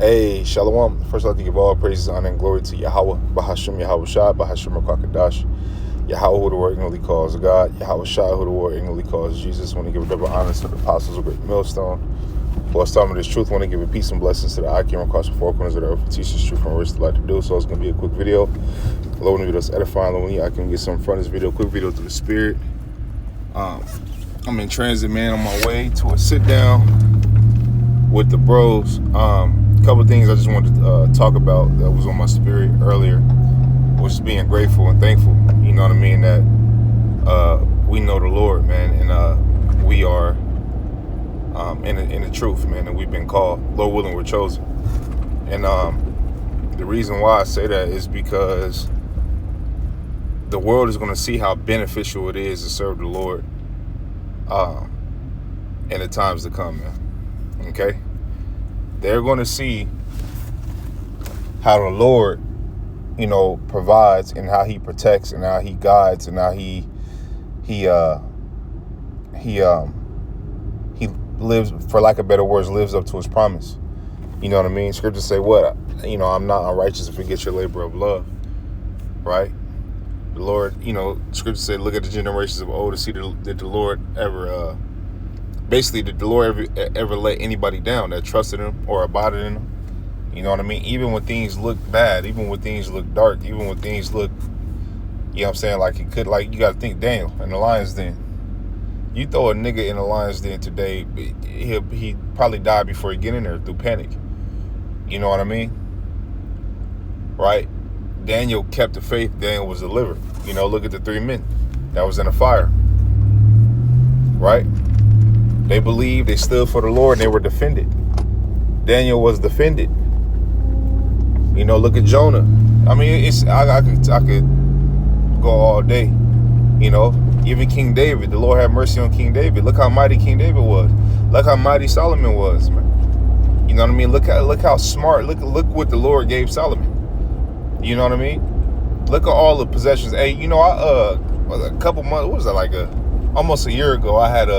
Hey, Shalom. First, I'd like to give all praises, honor, and glory to Yahweh, Bahashim Yahweh Shai, Bahashim Rakakadash, Yahweh, who the word ignorantly calls God, Yahweh Shai, who the word ignorantly calls Jesus. Want to give a double honor to the apostles of Great Millstone. For us talking this truth, want to give a peace and blessings to the Akim across the four corners of the earth, who teaches truth from which to like to do. So it's going to be a quick video. Lord, when it's edifying, Lord, I can get something from this video, quick video through the spirit. I'm in transit, man, on my way to a sit down with the bros. Couple things I just wanted to talk about that was on my spirit earlier, was just being grateful and thankful, you know what I mean, that we know the Lord, man, and we are in the truth, man, and we've been called. Lord willing, we're chosen. And the reason why I say that is because the world is going to see how beneficial it is to serve the Lord in the times to come, man. Okay? They're going to see how the Lord, you know, provides, and how he protects, and how he guides, and how he lives, for lack of better words, lives up to his promise. You know what I mean? Scriptures say what? You know, I'm not unrighteous if forget your labor of love. Right? The Lord, you know, scriptures say, look at the generations of old to see did the Lord ever did the Lord ever let anybody down that trusted him or abided in him? You know what I mean? Even when things look bad, even when things look dark, even when things look, you know what I'm saying, like it could, like, you got to think Daniel in the lion's den. You throw a nigga in the lion's den today, he probably died before he get in there through panic. You know what I mean? Right? Daniel kept the faith. Daniel was delivered. You know, look at the 3 men that was in the fire. Right? They believed, they stood for the Lord, and they were defended. Daniel was defended. You know, look at Jonah. I mean, I could go all day. You know, even King David, the Lord have mercy on King David. Look how mighty King David was. Look how mighty Solomon was, man. You know what I mean? Look how smart. Look what the Lord gave Solomon. You know what I mean? Look at all the possessions. Hey, you know, a couple months, what was that, like almost a year ago, I had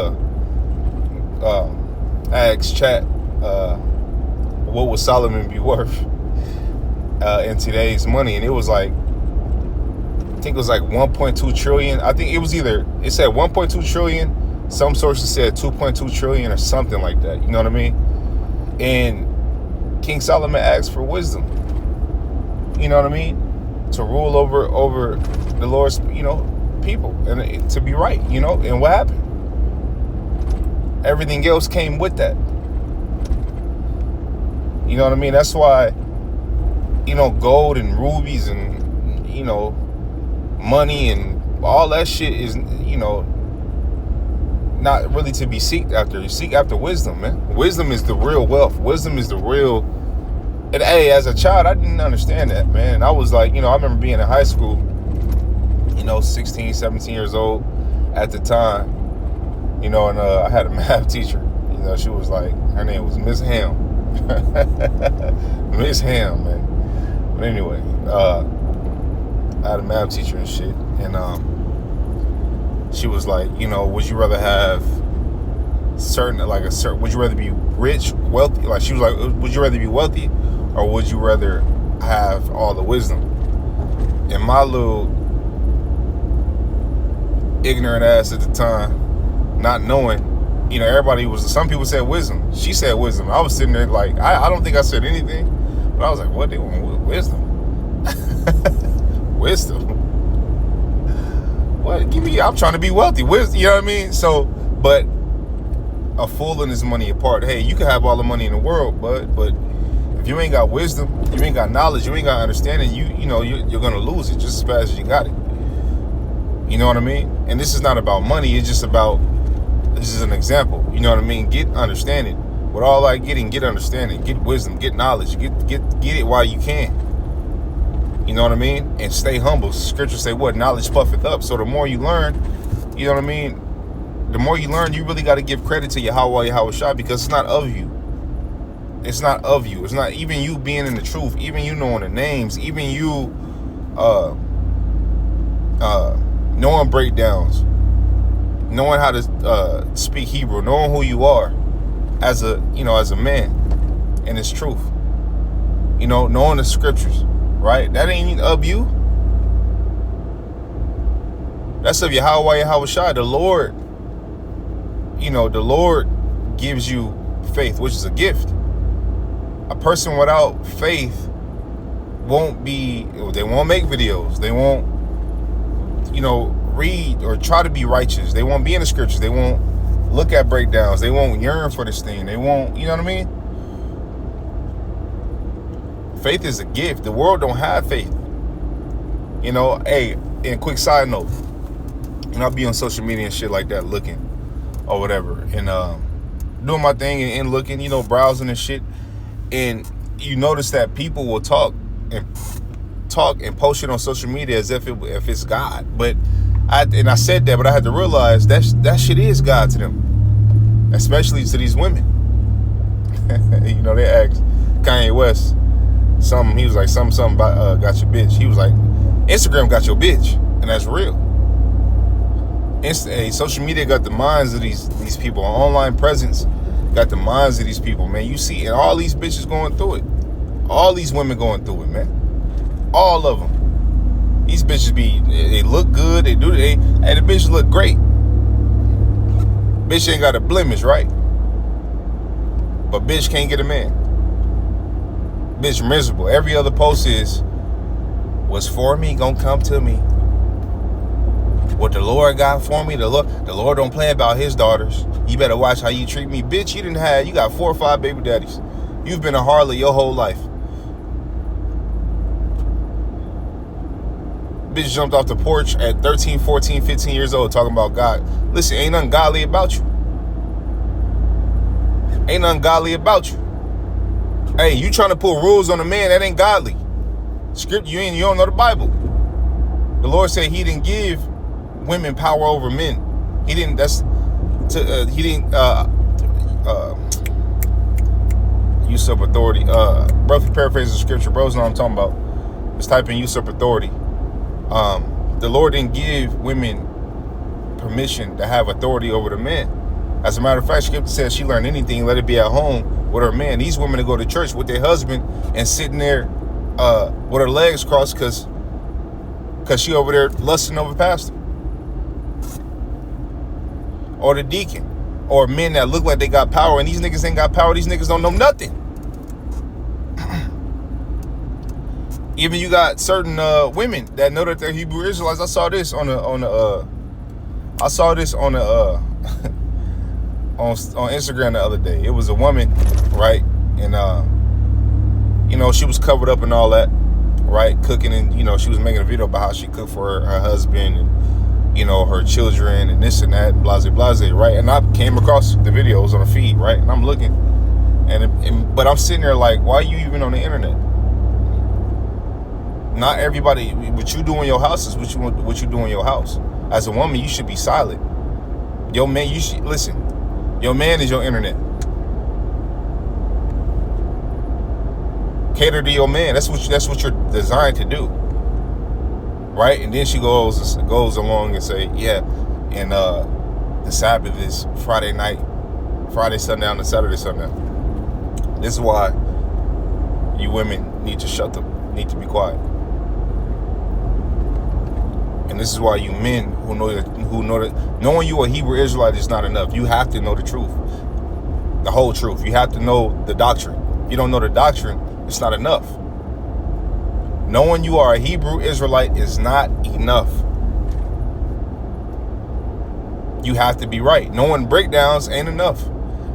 asked chat, what would Solomon be worth in today's money? And it was like, I think it was like 1.2 trillion. I think it said 1.2 trillion. Some sources said 2.2 trillion or something like that. You know what I mean? And King Solomon asked for wisdom. You know what I mean? To rule over the Lord's, you know, people, and to be right, you know. And what happened? Everything else came with that. You know what I mean? That's why, you know, gold and rubies and, you know, money and all that shit is, you know, not really to be seeked after. You seek after wisdom, man. Wisdom is the real wealth. Wisdom is the real. And hey, as a child, I didn't understand that, man. I was like, you know, I remember being in high school, you know, 16, 17 years old at the time, you know, and I had a math teacher. You know, she was like, her name was Miss Ham. Miss Ham, man. But anyway, I had a math teacher and shit, and she was like, you know, would you rather have would you rather be rich, wealthy? Like, she was like, would you rather be wealthy, or would you rather have all the wisdom? And my little ignorant ass at the time, not knowing, you know, some people said wisdom. She said wisdom. I was sitting there like, I don't think I said anything, but I was like, what, they want wisdom? Wisdom? What? I'm trying to be wealthy. Wisdom, you know what I mean? So, but a fool and his money apart. Hey, you can have all the money in the world, but if you ain't got wisdom, you ain't got knowledge, you ain't got understanding, you know, you're gonna lose it just as fast as you got it. You know what I mean? And this is not about money. It's just about, this is an example. You know what I mean? Get understanding. With all that getting, get understanding, get wisdom, get knowledge, get it while you can. You know what I mean? And stay humble. Scripture say what? Knowledge puffeth up. So the more you learn, you know what I mean? The more you learn, you really got to give credit to Yahweh Shai, because it's not of you. It's not of you. It's not even you being in the truth, even you knowing the names, even you knowing breakdowns, knowing how to speak Hebrew, knowing who you are as a man, and it's truth. knowing the scriptures, right? That ain't of you. That's of Yahweh Yahushua. The Lord, the Lord gives you faith, which is a gift. A person without faith they won't make videos. They won't, read or try to be righteous. They won't be in the scriptures. They won't look at breakdowns. They won't yearn for this thing. They won't, you know what I mean? Faith is a gift. The world don't have faith. Hey, and quick side note, I'll be on social media and shit like that looking or whatever. And doing my thing and looking, browsing and shit. And you notice that people will talk and post it on social media as if it's God. But I said that, but I had to realize that shit is God to them, especially to these women. They asked Kanye West something. He was like something about got your bitch. He was like, Instagram got your bitch, and that's real. Social media got the minds of these people. Online presence got the minds of these people, man. You see, and all these bitches going through it. All these women going through it, man. All of them. These bitches they look good. The bitches look great. Bitch ain't got a blemish, right? But bitch can't get a man. Bitch miserable. Every other post is, what's for me gonna come to me. What the Lord got for me, the Lord don't play about his daughters. You better watch how you treat me. Bitch, you got 4 or 5 baby daddies. You've been a harlot your whole life. Bitch jumped off the porch at 13, 14, 15 years old talking about God. Listen, ain't nothing godly about you. Ain't nothing godly about you. Hey, you trying to put rules on a man, that ain't godly. Script, you don't know the Bible. The Lord said he didn't give women power over men. He didn't usurp authority. Bro, if you paraphrase the scripture, bros know what I'm talking about. Just type in usurp authority. The Lord didn't give women permission to have authority over the men. As a matter of fact, scripture says she learned anything, let it be at home with her man. These women to go to church with their husband and sitting there with her legs crossed because she over there lusting over pastor or the deacon, or men that look like they got power, and these niggas ain't got power. These niggas don't know nothing. Even you got certain women that know that they're Hebrew Israelites. I saw this on Instagram the other day. It was a woman, right? And she was covered up and all that, right? Cooking, and she was making a video about how she cooked for her husband and her children and this and that, blase, right? And I came across the videos on the feed, right? And I'm looking, but I'm sitting there like, why are you even on the internet? Not everybody, what you do in your house is what you do in your house. As a woman, you should be silent. Your man, you should listen. Your man is your internet. Cater to your man. That's what you're designed to do. Right? And then she goes along and say, yeah, and the Sabbath is Friday sundown to Saturday sundown. This is why you women need to be quiet. And this is why you men who know that knowing you a Hebrew Israelite is not enough. You have to know the truth, the whole truth. You have to know the doctrine. If you don't know the doctrine, it's not enough. Knowing you are a Hebrew Israelite is not enough. You have to be right. Knowing breakdowns ain't enough.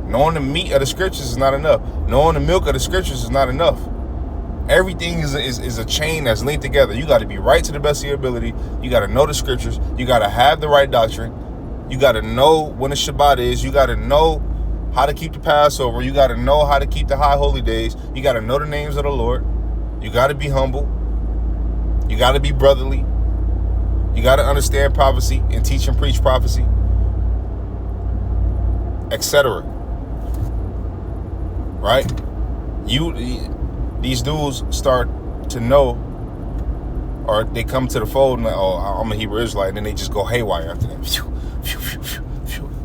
Knowing the meat of the scriptures is not enough. Knowing the milk of the scriptures is not enough. Everything is a chain that's linked together. You got to be right to the best of your ability. You got to know the scriptures. You got to have the right doctrine. You got to know when the Shabbat is. You got to know how to keep the Passover. You got to know how to keep the high holy days. You got to know the names of the Lord. You got to be humble. You got to be brotherly. You got to understand prophecy and teach and preach prophecy, etc. Right? These dudes start to know, or they come to the fold and like, oh, I'm a Hebrew Israelite, and then they just go haywire after them.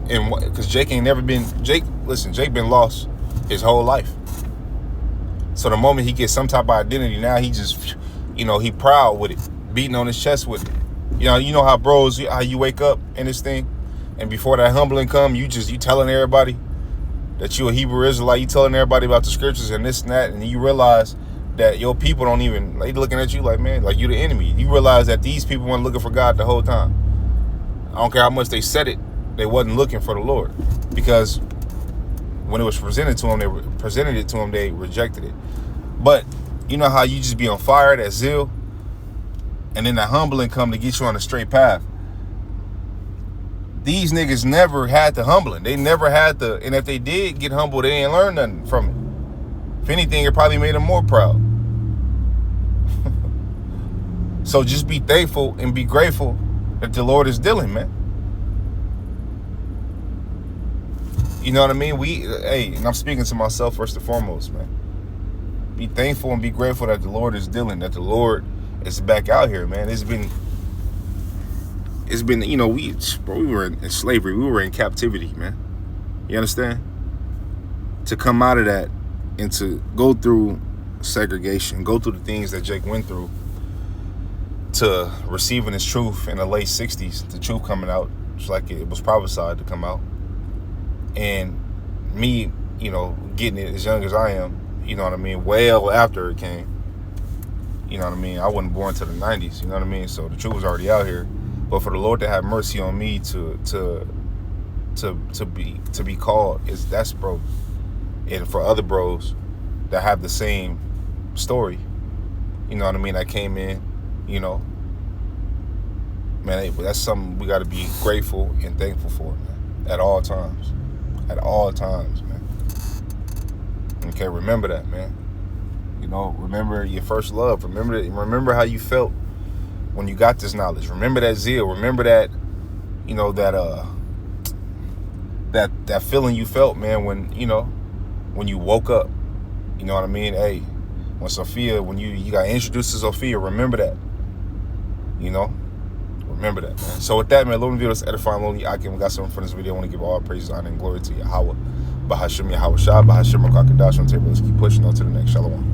And because Jake been lost his whole life. So the moment he gets some type of identity, now he just, he proud with it, beating on his chest with it. You know how bros, how you wake up in this thing, and before that humbling come, you telling everybody that you a Hebrew Israelite, you telling everybody about the scriptures and this and that, and you realize that your people don't even, they looking at you like, man, like you the enemy. You realize that these people weren't looking for God the whole time. I don't care how much they said it, they wasn't looking for the Lord, because when it was presented to them, they rejected it. But you know how you just be on fire, that zeal, and then the humbling come to get you on a straight path. These niggas never had the humbling. They never had the, and if they did get humbled, they didn't learn nothing from it. If anything, it probably made them more proud. So just be thankful and be grateful that the Lord is dealing, man. You know what I mean? And I'm speaking to myself first and foremost, man. Be thankful and be grateful that the Lord is dealing, that the Lord is back out here, man. It's been, we were in slavery. We were in captivity, man. You understand? To come out of that and to go through segregation, go through the things that Jake went through, to receiving his truth in the late 60s, the truth coming out, just like it was prophesied to come out. And me, getting it as young as I am, you know what I mean, well after it came. You know what I mean? I wasn't born till the 90s, you know what I mean? So the truth was already out here. But for the Lord to have mercy on me to be called, that's bro. And for other bros that have the same story, you know what I mean, I came in, man, that's something we got to be grateful and thankful for, man, at all times. At all times, man. Okay, remember that, man. Remember your first love. Remember how you felt when you got this knowledge. Remember that zeal. Remember that, that feeling you felt, man, when you woke up. You know what I mean? Hey, when Sophia, when you got introduced to Sophia, remember that. Remember that, man. So with that, man, Lord, video is edifying. Lord, we got something from this video. I want to give all praise, honor, and glory to Yahweh. Bahashim Yahweh Shah, Bahashim Rakakadash on table. Let's keep pushing on to the next. Shalom.